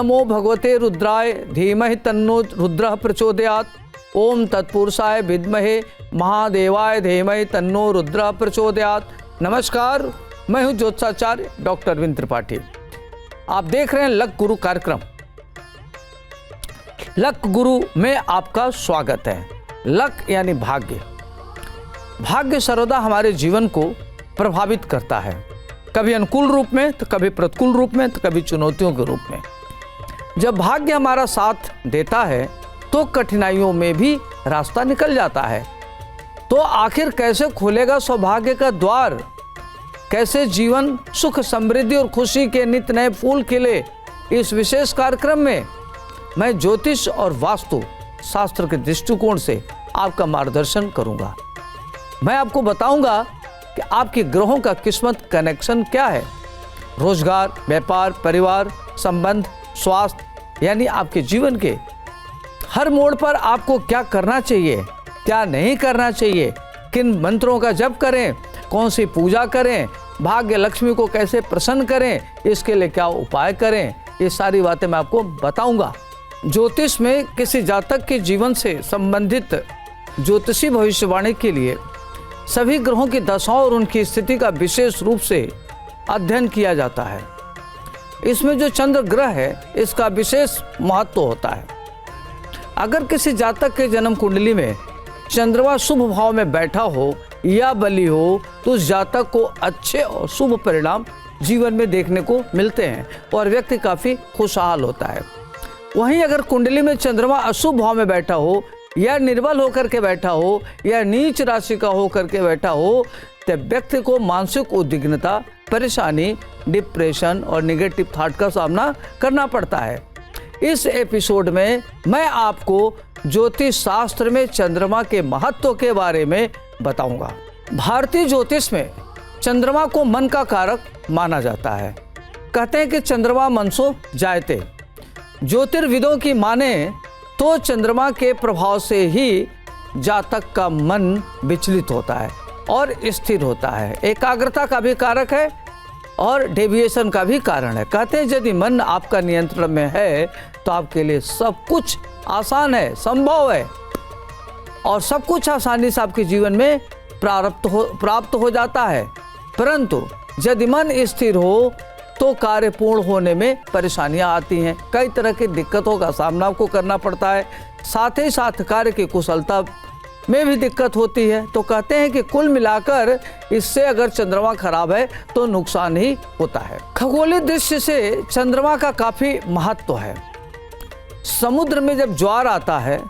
नमो भगवते रुद्राय धीमहि तन्नो रुद्रः प्रचोदयात्। ओम तत्पुरुषाय विद्महे महादेवाय धीमहि तन्नो रुद्रः प्रचोदयात्। नमस्कार, मैं हूं ज्योतिषाचार्य डॉक्टर अरविंद त्रिपाठी। आप देख रहे हैं लक गुरु कार्यक्रम। लक गुरु में आपका स्वागत है। लक यानी भाग्य। भाग्य सर्वदा हमारे जीवन को प्रभावित करता है, कभी अनुकूल रूप में तो कभी प्रतिकूल रूप में तो कभी चुनौतियों के रूप में। जब भाग्य हमारा साथ देता है तो कठिनाइयों में भी रास्ता निकल जाता है। तो आखिर कैसे खुलेगा सौभाग्य का द्वार, कैसे जीवन सुख समृद्धि और खुशी के नित्य नए फूल खिले, इस विशेष कार्यक्रम में मैं ज्योतिष और वास्तु शास्त्र के दृष्टिकोण से आपका मार्गदर्शन करूंगा। मैं आपको बताऊंगा कि आपके ग्रहों का किस्मत कनेक्शन क्या है। रोजगार, व्यापार, परिवार, संबंध, स्वास्थ्य यानी आपके जीवन के हर मोड़ पर आपको क्या करना चाहिए, क्या नहीं करना चाहिए, किन मंत्रों का जप करें, कौन सी पूजा करें, भाग्य लक्ष्मी को कैसे प्रसन्न करें, इसके लिए क्या उपाय करें, ये सारी बातें मैं आपको बताऊंगा। ज्योतिष में किसी जातक के जीवन से संबंधित ज्योतिषी भविष्यवाणी के लिए सभी ग्रहों की दशाओं और उनकी स्थिति का विशेष रूप से अध्ययन किया जाता है। इसमें जो चंद्र ग्रह है इसका विशेष महत्व होता है। अगर किसी जातक के जन्म कुंडली में चंद्रमा शुभ भाव में बैठा हो या बली हो तो उस जातक को अच्छे और शुभ परिणाम जीवन में देखने को मिलते हैं और व्यक्ति काफ़ी खुशहाल होता है। वहीं अगर कुंडली में चंद्रमा अशुभ भाव में बैठा हो या निर्बल होकर के बैठा हो या नीच राशि का होकर के बैठा हो तो व्यक्ति को मानसिक उद्विग्नता, परेशानी, डिप्रेशन और निगेटिव थॉट का सामना करना पड़ता है। इस एपिसोड में मैं आपको ज्योतिष शास्त्र में चंद्रमा के महत्व के बारे में बताऊंगा। भारतीय ज्योतिष में चंद्रमा को मन का कारक माना जाता है। कहते हैं कि चंद्रमा मनसो जायते। ज्योतिर्विदों की माने तो चंद्रमा के प्रभाव से ही जातक का मन विचलित होता है और स्थिर होता है। एकाग्रता का भी कारक है और डेविएशन का भी कारण है। कहते हैं यदि मन आपका नियंत्रण में है तो आपके लिए सब कुछ आसान है, संभव है और सब कुछ आसानी से आपके जीवन में प्राप्त हो जाता है। परंतु यदि मन स्थिर हो तो कार्य पूर्ण होने में परेशानियां आती हैं, कई तरह की दिक्कतों का सामना आपको करना पड़ता है, साथ ही साथ कार्य की कुशलता में भी दिक्कत होती है। तो कहते हैं कि कुल मिलाकर इससे अगर चंद्रमा खराब है तो नुकसान ही होता है। खगोलीय दृष्टि से चंद्रमा का काफ़ी महत्व है। समुद्र में जब ज्वार आता है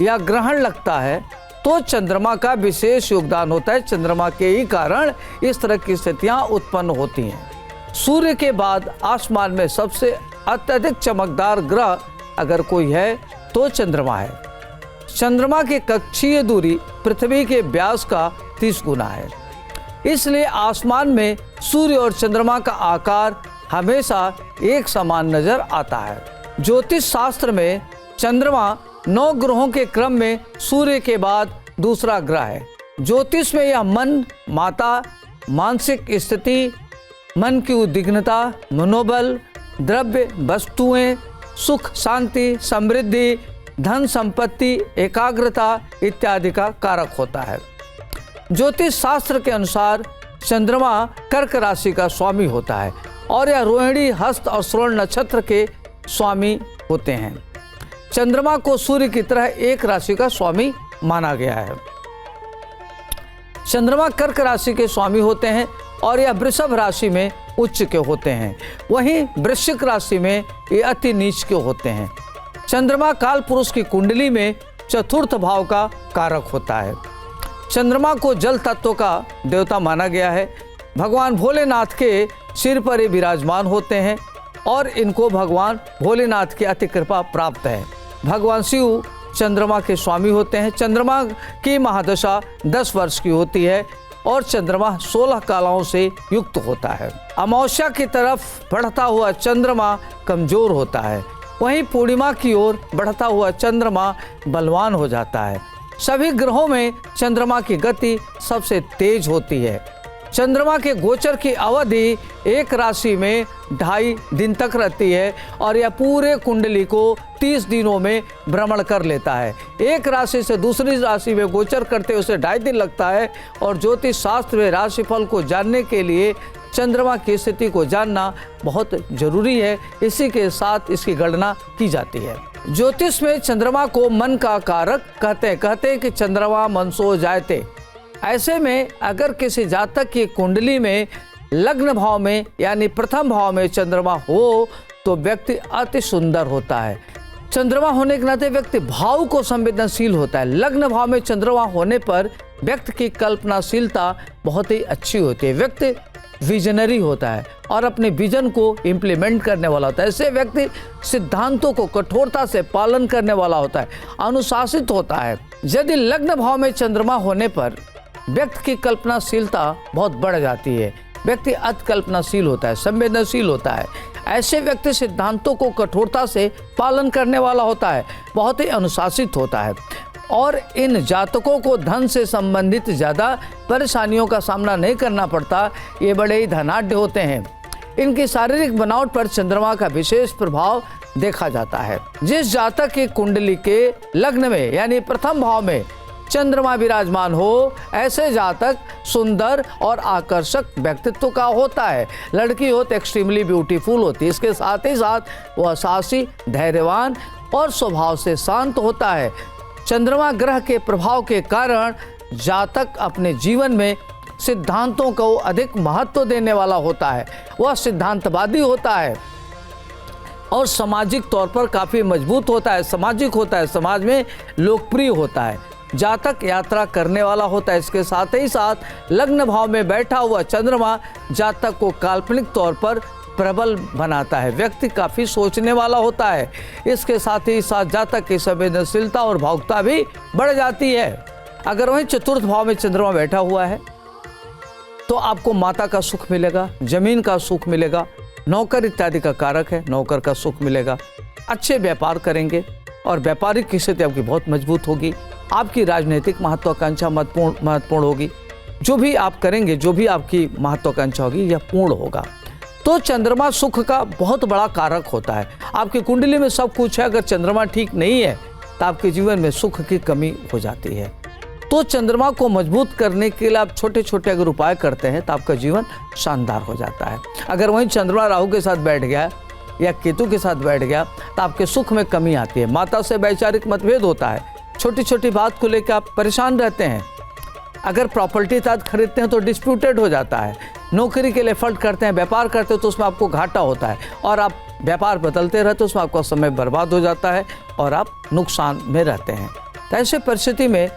या ग्रहण लगता है तो चंद्रमा का विशेष योगदान होता है। चंद्रमा के ही कारण इस तरह की स्थितियाँ उत्पन्न होती हैं। सूर्य के बाद आसमान में सबसे अत्यधिक चमकदार ग्रह अगर कोई है तो चंद्रमा है। चंद्रमा की कक्षीय दूरी पृथ्वी के व्यास का 30 गुना है। इसलिए आसमान में सूर्य और चंद्रमा का आकार हमेशा एक समान नजर आता है। ज्योतिष शास्त्र में चंद्रमा 9 ग्रहों के क्रम में सूर्य के बाद दूसरा ग्रह है। ज्योतिष में यह मन, माता, मानसिक स्थिति, मन की उद्विग्नता, मनोबल, द्रव्य वस्तुएं, सुख, शांति, समृद्धि, धन संपत्ति, एकाग्रता इत्यादि का कारक होता है। ज्योतिष शास्त्र के अनुसार चंद्रमा कर्क राशि का स्वामी होता है और यह रोहिणी, हस्त और श्रवण नक्षत्र के स्वामी होते हैं। चंद्रमा को सूर्य की तरह एक राशि का स्वामी माना गया है। चंद्रमा कर्क राशि के स्वामी होते हैं और यह वृषभ राशि में उच्च के होते हैं, वहीं वृश्चिक राशि में ये अति नीच के होते हैं। चंद्रमा काल पुरुष की कुंडली में चतुर्थ भाव का कारक होता है। चंद्रमा को जल तत्व का देवता माना गया है। भगवान भोलेनाथ के सिर पर ये विराजमान होते हैं और इनको भगवान भोलेनाथ की अति कृपा प्राप्त है। भगवान शिव चंद्रमा के स्वामी होते हैं। चंद्रमा की महादशा 10 वर्ष की होती है और चंद्रमा 16 कलाओं से युक्त होता है। अमावस्या की तरफ बढ़ता हुआ चंद्रमा कमजोर होता है, वहीं पूर्णिमा की ओर बढ़ता हुआ चंद्रमा बलवान हो जाता है। सभी ग्रहों में चंद्रमा की गति सबसे तेज होती है। चंद्रमा के गोचर की अवधि एक राशि में 2.5 दिन तक रहती है और यह पूरे कुंडली को 30 दिनों में भ्रमण कर लेता है। एक राशि से दूसरी राशि में गोचर करते उसे 2.5 दिन लगता है और ज्योतिष शास्त्र में राशिफल को जानने के लिए चंद्रमा की स्थिति को जानना बहुत जरूरी है। इसी के साथ इसकी गणना की जाती है। ज्योतिष में चंद्रमा को मन का कारक कहते हैं कि चंद्रमा मनसो जायते। ऐसे में अगर किसी जातक की कुंडली में लग्न भाव में यानी प्रथम भाव में चंद्रमा हो तो व्यक्ति अति सुंदर होता है। चंद्रमा होने के नाते व्यक्ति भाव को संवेदनशील होता है। लग्न भाव में चंद्रमा होने पर व्यक्ति की कल्पनाशीलता बहुत ही अच्छी होती है। व्यक्ति विजनरी होता है और अपने विजन को इम्प्लीमेंट करने वाला होता है। ऐसे व्यक्ति सिद्धांतों को कठोरता से पालन करने वाला होता है, अनुशासित होता है। यदि लग्न भाव में चंद्रमा होने पर व्यक्ति की कल्पनाशीलता बहुत बढ़ जाती है। व्यक्ति अति कल्पनाशील होता है, संवेदनशील होता है। ऐसे व्यक्ति सिद्धांतों को कठोरता से पालन करने वाला होता है, बहुत ही अनुशासित होता है और इन जातकों को धन से संबंधित ज़्यादा परेशानियों का सामना नहीं करना पड़ता। ये बड़े ही धनाढ्य होते हैं। इनकी शारीरिक बनावट पर चंद्रमा का विशेष प्रभाव देखा जाता है। जिस जातक की कुंडली के लग्न में यानी प्रथम भाव में चंद्रमा विराजमान हो, ऐसे जातक सुंदर और आकर्षक व्यक्तित्व का होता है। लड़की हो तो एक्सट्रीमली ब्यूटीफुल होती है। इसके साथ ही साथ वह साहसी, धैर्यवान और स्वभाव से शांत होता है। चंद्रमा ग्रह के प्रभाव के कारण जातक अपने जीवन में सिद्धांतों को अधिक महत्व देने वाला होता है। वह सिद्धांतवादी होता है और सामाजिक तौर पर काफ़ी मजबूत होता है, सामाजिक होता है, समाज में लोकप्रिय होता है। जातक यात्रा करने वाला होता है। इसके साथ ही साथ लग्न भाव में बैठा हुआ चंद्रमा जातक को काल्पनिक तौर पर प्रबल बनाता है। व्यक्ति काफ़ी सोचने वाला होता है। इसके साथ ही साथ जातक की संवेदनशीलता और भावुकता भी बढ़ जाती है। अगर वहीं चतुर्थ भाव में चंद्रमा बैठा हुआ है तो आपको माता का सुख मिलेगा, जमीन का सुख मिलेगा, नौकर इत्यादि का कारक है, नौकर का सुख मिलेगा। अच्छे व्यापार करेंगे और व्यापारिक स्थिति आपकी बहुत मजबूत होगी। आपकी राजनीतिक महत्वाकांक्षा महत्वपूर्ण होगी। जो भी आप करेंगे, जो भी आपकी महत्वाकांक्षा होगी, यह पूर्ण होगा। तो चंद्रमा सुख का बहुत बड़ा कारक होता है। आपकी कुंडली में सब कुछ है, अगर चंद्रमा ठीक नहीं है तो आपके जीवन में सुख की कमी हो जाती है। तो चंद्रमा को मजबूत करने के लिए आप छोटे छोटे अगर उपाय करते हैं तो आपका जीवन शानदार हो जाता है। अगर वहीं चंद्रमा राहु के साथ बैठ गया या केतु के साथ बैठ गया तो आपके सुख में कमी आती है। माता से वैचारिक मतभेद होता है। छोटी छोटी बात को लेकर आप परेशान रहते हैं। अगर प्रॉपर्टी साथ खरीदते हैं तो डिस्प्यूटेड हो जाता है। नौकरी के लिए एफर्ट करते हैं, व्यापार करते हैं तो उसमें आपको घाटा होता है और आप व्यापार बदलते रहते हैं, उसमें आपका समय बर्बाद हो जाता है और आप नुकसान में रहते हैं। तो ऐसे परिस्थिति में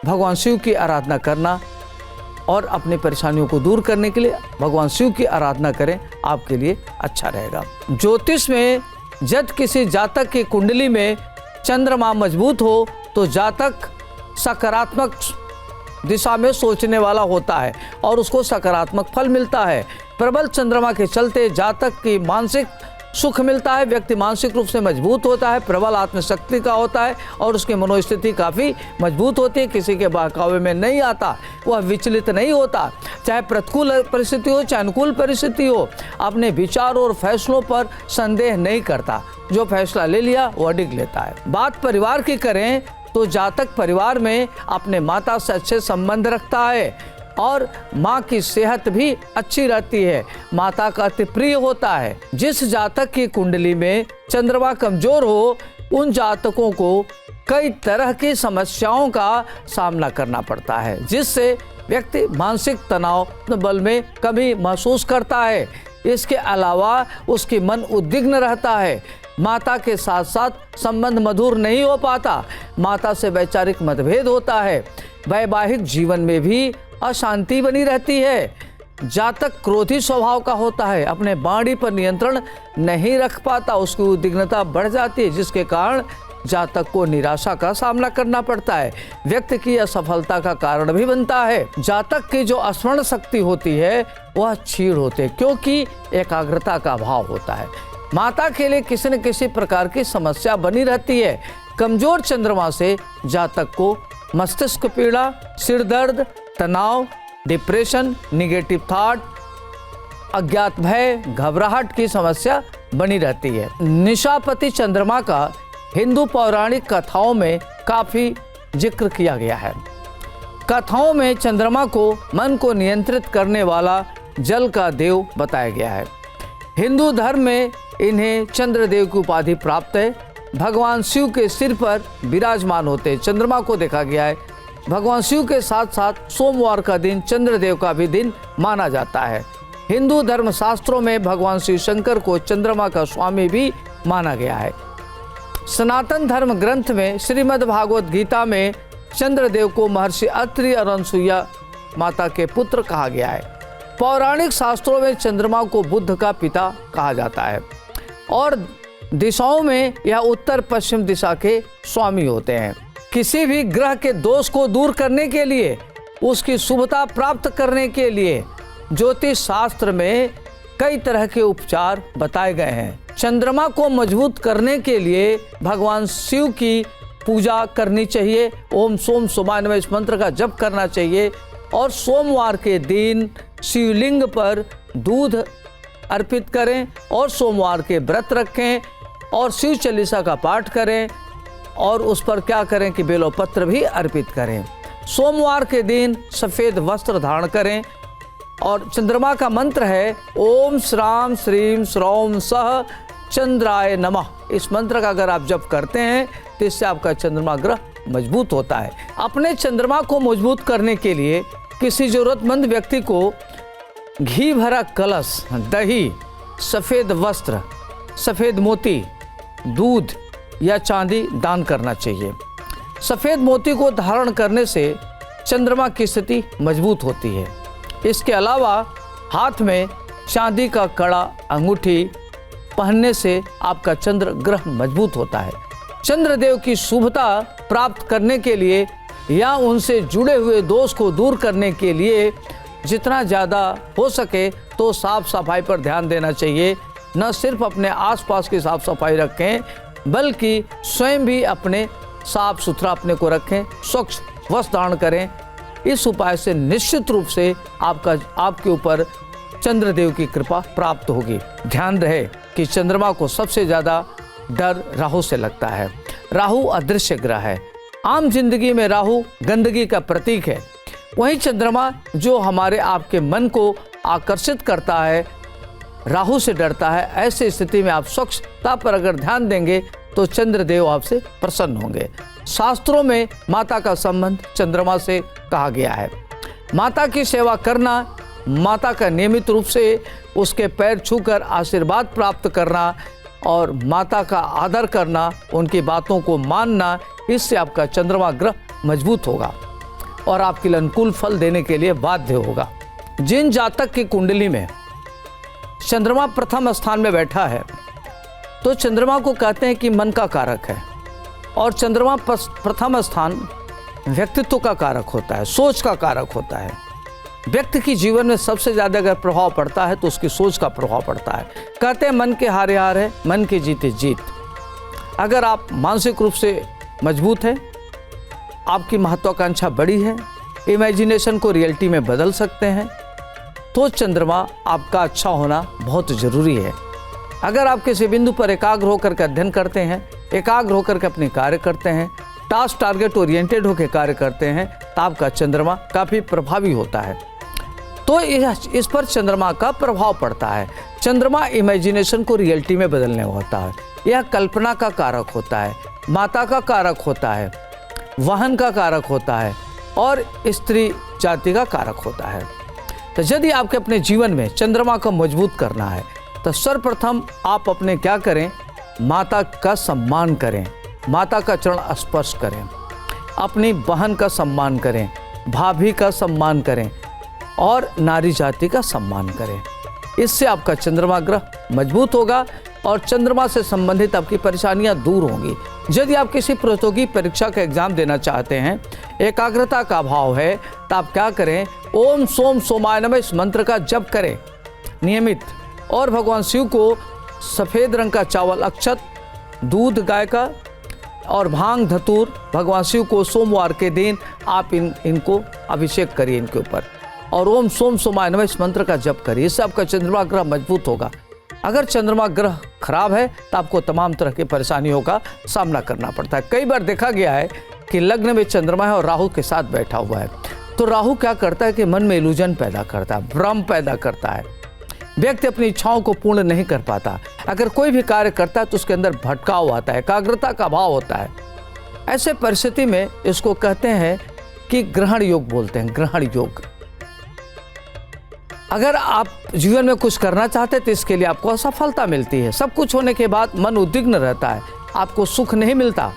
भगवान शिव की आराधना करना और अपनी परेशानियों को दूर करने के लिए भगवान शिव की आराधना करें, आपके लिए अच्छा रहेगा। ज्योतिष में जब किसी जातक की कुंडली में चंद्रमा मजबूत हो तो जातक सकारात्मक दिशा में सोचने वाला होता है और उसको सकारात्मक फल मिलता है। प्रबल चंद्रमा के चलते जातक की मानसिक सुख मिलता है। व्यक्ति मानसिक रूप से मजबूत होता है, प्रबल आत्मशक्ति का होता है और उसकी मनोस्थिति काफ़ी मजबूत होती है। किसी के बहकावे में नहीं आता, वह विचलित नहीं होता। चाहे प्रतिकूल परिस्थिति हो चाहे अनुकूल परिस्थिति हो, अपने विचारों और फैसलों पर संदेह नहीं करता। जो फैसला ले लिया वो अडिग लेता है। बात परिवार की करें तो जातक परिवार में अपने माता से अच्छे संबंध रखता है और माँ की सेहत भी अच्छी रहती है। माता का अति प्रिय होता है। जिस जातक की कुंडली में चंद्रमा कमजोर हो, उन जातकों को कई तरह की समस्याओं का सामना करना पड़ता है, जिससे व्यक्ति मानसिक तनाव बल में कमी महसूस करता है। इसके अलावा उसकी मन उद्विग्न रहता है। माता के साथ साथ संबंध मधुर नहीं हो पाता। माता से वैचारिक मतभेद होता है। वैवाहिक जीवन में भी अशांति बनी रहती है। जातक क्रोधी स्वभाव का होता है, अपने वाणी पर नियंत्रण नहीं रख पाता, उसकी उद्विग्नता बढ़ जाती है, जिसके कारण जातक को निराशा का सामना करना पड़ता है। व्यक्ति की असफलता का कारण भी बनता है। जातक की जो स्मरण शक्ति होती है वह क्षीण होती है, क्योंकि एकाग्रता का अभाव होता है। माता के लिए किसी न किसी प्रकार की समस्या बनी रहती है। कमजोर चंद्रमा से जातक को मस्तिष्क पीड़ा, सिर दर्द, तनाव, डिप्रेशन, निगेटिव थॉट, अज्ञात भय, घबराहट की समस्या बनी रहती है। निशापति चंद्रमा का हिंदू पौराणिक कथाओं में काफ़ी जिक्र किया गया है। कथाओं में चंद्रमा को मन को नियंत्रित करने वाला जल का देव बताया गया है। हिंदू धर्म में इन्हें चंद्रदेव की उपाधि प्राप्त है। भगवान शिव के सिर पर विराजमान होते चंद्रमा को देखा गया है। भगवान शिव के साथ साथ सोमवार का दिन चंद्रदेव का भी दिन माना जाता है। हिंदू धर्म शास्त्रों में भगवान शिव शंकर को चंद्रमा का स्वामी भी माना गया है। सनातन धर्म ग्रंथ में श्रीमद् भागवत गीता में चंद्रदेव को महर्षि अत्रि और अनसुईया माता के पुत्र कहा गया है। पौराणिक शास्त्रों में चंद्रमा को बुद्ध का पिता कहा जाता है और दिशाओं में यह उत्तर पश्चिम दिशा के स्वामी होते हैं। किसी भी ग्रह के दोष को दूर करने के लिए, उसकी शुभता प्राप्त करने के लिए ज्योतिष शास्त्र में कई तरह के उपचार बताए गए हैं। चंद्रमा को मजबूत करने के लिए भगवान शिव की पूजा करनी चाहिए। ओम सोम सोमाय नमः इस मंत्र का जप करना चाहिए और सोमवार के दिन शिवलिंग पर दूध अर्पित करें और सोमवार के व्रत रखें और शिव चालीसा का पाठ करें और उस पर क्या करें कि बेलपत्र भी अर्पित करें। सोमवार के दिन सफ़ेद वस्त्र धारण करें और चंद्रमा का मंत्र है ओम श्राम श्रीम श्रौम सह चंद्राय नमः। इस मंत्र का अगर आप जप करते हैं तो इससे आपका चंद्रमा ग्रह मजबूत होता है। अपने चंद्रमा को मजबूत करने के लिए किसी जरूरतमंद व्यक्ति को घी भरा कलश, दही, सफ़ेद वस्त्र, सफ़ेद मोती, दूध या चांदी दान करना चाहिए। सफ़ेद मोती को धारण करने से चंद्रमा की स्थिति मजबूत होती है। इसके अलावा हाथ में चांदी का कड़ा, अंगूठी पहनने से आपका चंद्र ग्रह मजबूत होता है। चंद्रदेव की शुभता प्राप्त करने के लिए या उनसे जुड़े हुए दोष को दूर करने के लिए जितना ज़्यादा हो सके तो साफ सफाई पर ध्यान देना चाहिए। न सिर्फ अपने आसपास की साफ सफाई रखें बल्कि स्वयं भी अपने साफ सुथरा अपने को रखें, स्वच्छ वस्त्र धारण करें। इस उपाय से निश्चित रूप से आपके ऊपर चंद्रदेव की कृपा प्राप्त होगी। ध्यान रहे कि चंद्रमा को सबसे ज़्यादा डर राहु से लगता है। राहु अदृश्य ग्रह है। आम जिंदगी में राहु गंदगी का प्रतीक है, वहीं चंद्रमा जो हमारे आपके मन को आकर्षित करता है राहु से डरता है। ऐसी स्थिति में आप स्वच्छता पर अगर ध्यान देंगे तो चंद्रदेव आपसे प्रसन्न होंगे। शास्त्रों में माता का संबंध चंद्रमा से कहा गया है। माता की सेवा करना, माता का नियमित रूप से उसके पैर छूकर आशीर्वाद प्राप्त करना और माता का आदर करना, उनकी बातों को मानना, इससे आपका चंद्रमा ग्रह मजबूत होगा और आपके लिए अनुकूल फल देने के लिए बाध्य होगा। जिन जातक की कुंडली में चंद्रमा प्रथम स्थान में बैठा है तो चंद्रमा को कहते हैं कि मन का कारक है और चंद्रमा प्रथम स्थान व्यक्तित्व का कारक होता है, सोच का कारक होता है। व्यक्ति की जीवन में सबसे ज़्यादा अगर प्रभाव पड़ता है तो उसकी सोच का प्रभाव पड़ता है। कहते हैं मन के हारे हार है, मन की जीते जीत। अगर आप मानसिक रूप से मजबूत हैं, आपकी महत्वाकांक्षा बड़ी है, इमेजिनेशन को रियलिटी में बदल सकते हैं, तो चंद्रमा आपका अच्छा होना बहुत ज़रूरी है। अगर आप किसी बिंदु पर एकाग्र होकर के अध्ययन करते हैं, एकाग्र होकर के अपने कार्य करते हैं, टास्क टारगेट ओरिएंटेड होकर कार्य करते हैं, तो आपका चंद्रमा काफ़ी प्रभावी होता है। तो इस पर चंद्रमा का प्रभाव पड़ता है। चंद्रमा इमेजिनेशन को रियलिटी में बदलने होता है। यह कल्पना का कारक होता है, माता का कारक होता है, वाहन का कारक होता है और स्त्री जाति का कारक होता है। तो यदि आपके अपने जीवन में चंद्रमा को मजबूत करना है तो सर्वप्रथम आप अपने क्या करें, माता का सम्मान करें, माता का चरण स्पर्श करें, अपनी बहन का सम्मान करें, भाभी का सम्मान करें और नारी जाति का सम्मान करें। इससे आपका चंद्रमा ग्रह मजबूत होगा और चंद्रमा से संबंधित आपकी परेशानियां दूर होंगी। यदि आप किसी प्रतियोगी परीक्षा का एग्जाम देना चाहते हैं, एकाग्रता का अभाव है, तो आप क्या करें, ओम सोम सोमाय नमः इस मंत्र का जप करें नियमित और भगवान शिव को सफ़ेद रंग का चावल, अक्षत, दूध गाय का और भांग धतूर भगवान शिव को सोमवार के दिन आप इनको अभिषेक करिए इनके ऊपर। और ओम सोम सोमाय नमः इस मंत्र का जप करिए। इससे आपका चंद्रमा ग्रह मजबूत होगा। अगर चंद्रमा ग्रह खराब है तो आपको तमाम तरह की परेशानियों का सामना करना पड़ता है। कई बार देखा गया है कि लग्न में चंद्रमा है और राहु के साथ बैठा हुआ है, तो राहु क्या करता है कि मन में इल्यूजन पैदा करता है, भ्रम पैदा करता है, व्यक्ति अपनी इच्छाओं को पूर्ण नहीं कर पाता। अगर कोई भी कार्य करता है तो उसके अंदर भटकाव आता है, एकाग्रता का अभाव होता है। ऐसे परिस्थिति में इसको कहते हैं कि ग्रहण योग बोलते हैं, ग्रहण योग। अगर आप जीवन में कुछ करना चाहते हैं तो इसके लिए आपको असफलता मिलती है। सब कुछ होने के बाद मन उद्विग्न रहता है, आपको सुख नहीं मिलता।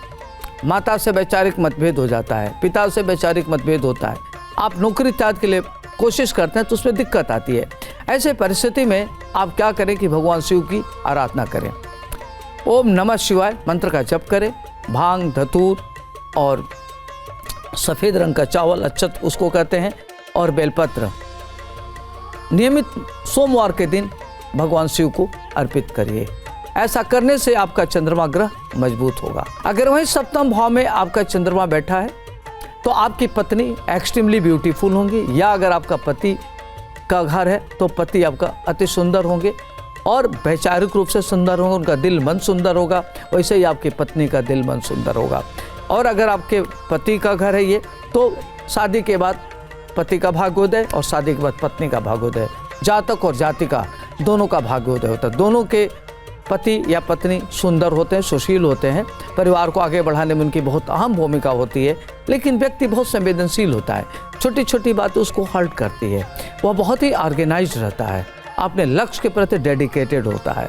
माता से वैचारिक मतभेद हो जाता है, पिता से वैचारिक मतभेद होता है। आप नौकरी त्याग के लिए कोशिश करते हैं तो उसमें दिक्कत आती है। ऐसे परिस्थिति में आप क्या करें कि भगवान शिव की आराधना करें। ओम नमः शिवाय मंत्र का जप करें। भांग, धतूर और सफ़ेद रंग का चावल, अक्षत उसको कहते हैं, और बेलपत्र नियमित सोमवार के दिन भगवान शिव को अर्पित करिए। ऐसा करने से आपका चंद्रमा ग्रह मजबूत होगा। अगर वहीं सप्तम भाव में आपका चंद्रमा बैठा है तो आपकी पत्नी एक्सट्रीमली ब्यूटीफुल होंगी, या अगर आपका पति का घर है तो पति आपका अति सुंदर होंगे और वैचारिक रूप से सुंदर होंगे, उनका दिल मन सुंदर होगा। वैसे ही आपकी पत्नी का दिल मन सुंदर होगा। और अगर आपके पति का घर है ये, तो शादी के बाद पति का भाग्योदय और शादी के बाद पत्नी का भाग्योदय, जातक और जातिका दोनों का भाग्योदय होता है। दोनों के पति या पत्नी सुंदर होते हैं, सुशील होते हैं, परिवार को आगे बढ़ाने में उनकी बहुत अहम भूमिका होती है। लेकिन व्यक्ति बहुत संवेदनशील होता है, छोटी छोटी बातें उसको हर्ट करती है। वह बहुत ही ऑर्गेनाइज्ड रहता है, अपने लक्ष्य के प्रति डेडिकेटेड होता है।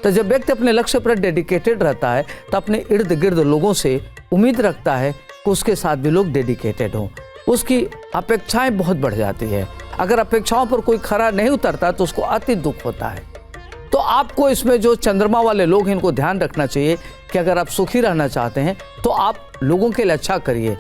तो जब व्यक्ति अपने लक्ष्य पर डेडिकेटेड रहता है तो अपने इर्द गिर्द लोगों से उम्मीद रखता है कि उसके साथ भी लोग डेडिकेटेड हों। उसकी अपेक्षाएं बहुत बढ़ जाती है। अगर अपेक्षाओं पर कोई खरा नहीं उतरता तो उसको अति दुख होता है। तो आपको इसमें जो चंद्रमा वाले लोग हैं इनको ध्यान रखना चाहिए कि अगर आप सुखी रहना चाहते हैं तो आप लोगों के लिए अच्छा करिए।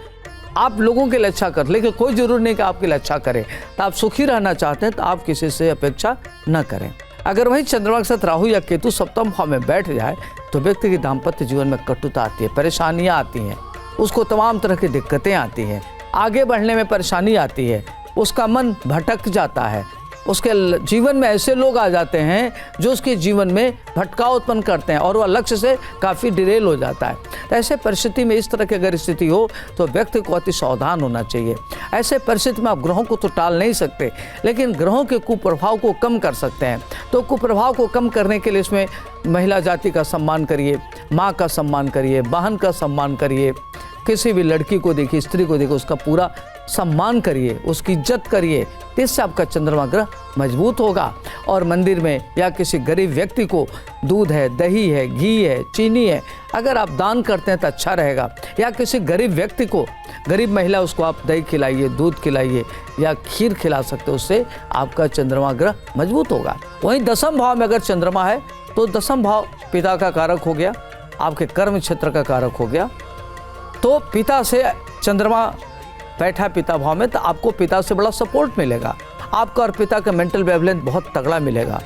आप लोगों के लिए अच्छा कर, लेकिन कोई जरूरी नहीं कि आपके लिए अच्छा करें। तो आप सुखी रहना चाहते हैं तो आप किसी से अपेक्षा न करें। अगर वही चंद्रमा के साथ राहु या केतु सप्तम भाव में बैठ जाए तो व्यक्ति की दाम्पत्य जीवन में कटुता आती है, परेशानियां आती हैं, उसको तमाम तरह की दिक्कतें आती हैं, आगे बढ़ने में परेशानी आती है, उसका मन भटक जाता है, उसके जीवन में ऐसे लोग आ जाते हैं जो उसके जीवन में भटकाव उत्पन्न करते हैं और वह लक्ष्य से काफ़ी डिरेल हो जाता है। तो ऐसे परिस्थिति में, इस तरह की अगर स्थिति हो तो व्यक्ति को अति सावधान होना चाहिए। ऐसे परिस्थिति में आप ग्रहों को तो टाल नहीं सकते, लेकिन ग्रहों के कुप्रभाव को कम कर सकते हैं। तो कुप्रभाव को कम करने के लिए इसमें महिला जाति का सम्मान करिए, माँ का सम्मान करिए, बहन का सम्मान करिए, किसी भी लड़की को देखिए, स्त्री को देखिए, उसका पूरा सम्मान करिए, उसकी इज्जत करिए। इससे आपका चंद्रमा ग्रह मजबूत होगा। और मंदिर में या किसी गरीब व्यक्ति को दूध है, दही है, घी है, चीनी है, अगर आप दान करते हैं तो अच्छा रहेगा। या किसी गरीब व्यक्ति को, गरीब महिला, उसको आप दही खिलाइए, दूध खिलाइए या खीर खिला सकते हो, उससे आपका चंद्रमा ग्रह मजबूत होगा। वहीं दसम भाव में अगर चंद्रमा है तो दसम भाव पिता का कारक हो गया, आपके कर्म क्षेत्र का कारक हो गया। तो पिता से चंद्रमा बैठा पिता भाव में तो आपको पिता से बड़ा सपोर्ट मिलेगा। आपका और पिता का मेंटल वेवलेंथ बहुत तगड़ा मिलेगा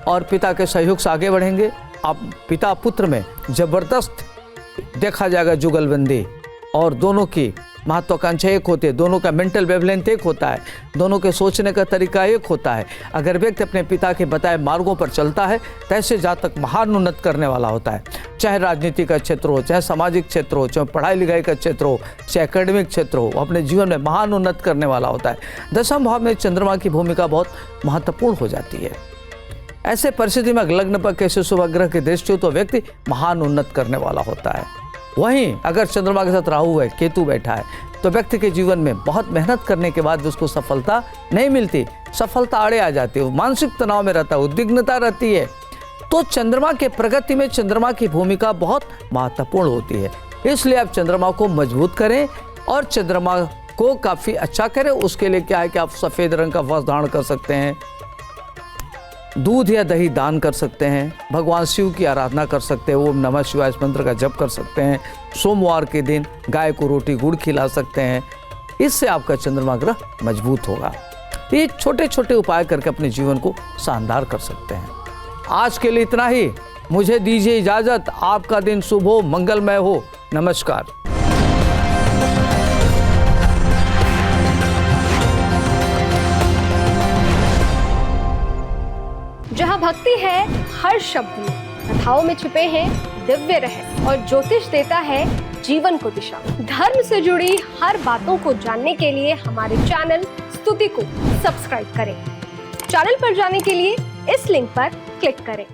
और पिता के सहयोग से आगे बढ़ेंगे। आप पिता पुत्र में ज़बरदस्त देखा जाएगा जुगलबंदी, और दोनों की महत्वाकांक्षा एक होती है, दोनों का मेंटल वेवलेंथ एक होता है, दोनों के सोचने का तरीका एक होता है। अगर व्यक्ति अपने पिता के बताए मार्गों पर चलता है तो ऐसे जातक महान उन्नत करने वाला होता है। चाहे राजनीति का क्षेत्र हो, चाहे सामाजिक क्षेत्र हो, चाहे पढ़ाई लिखाई का क्षेत्र हो, चाहे एकेडमिक क्षेत्र हो, अपने जीवन में महान उन्नत करने वाला होता है। दसम भाव में चंद्रमा की भूमिका बहुत महत्वपूर्ण हो जाती है। ऐसे परिस्थिति में लग्न पर कैसे शुभ ग्रह की दृष्टि हो तो व्यक्ति महान उन्नत करने वाला होता है। वहीं अगर चंद्रमा के साथ राहु है, केतु बैठा है, तो व्यक्ति के जीवन में बहुत मेहनत करने के बाद उसको सफलता नहीं मिलती, सफलता आड़े आ जाती है, मानसिक तनाव में रहता है, उद्विग्नता रहती है। तो चंद्रमा के प्रगति में चंद्रमा की भूमिका बहुत महत्वपूर्ण होती है। इसलिए आप चंद्रमा को मजबूत करें और चंद्रमा को काफ़ी अच्छा करें। उसके लिए क्या है कि आप सफ़ेद रंग का वस्त्र धारण कर सकते हैं, दूध या दही दान कर सकते हैं, भगवान शिव की आराधना कर सकते हैं, ओम नमः शिवाय इस मंत्र का जप कर सकते हैं, सोमवार के दिन गाय को रोटी गुड़ खिला सकते हैं। इससे आपका चंद्रमा ग्रह मजबूत होगा। ये छोटे छोटे उपाय करके अपने जीवन को शानदार कर सकते हैं। आज के लिए इतना ही, मुझे दीजिए इजाज़त। आपका दिन शुभ हो, मंगलमय हो। नमस्कार। जहाँ भक्ति है हर शब्द में, कथाओं में छुपे हैं दिव्य रहस्य और ज्योतिष देता है जीवन को दिशा। धर्म से जुड़ी हर बातों को जानने के लिए हमारे चैनल स्तुति को सब्सक्राइब करें। चैनल पर जाने के लिए इस लिंक पर क्लिक करें।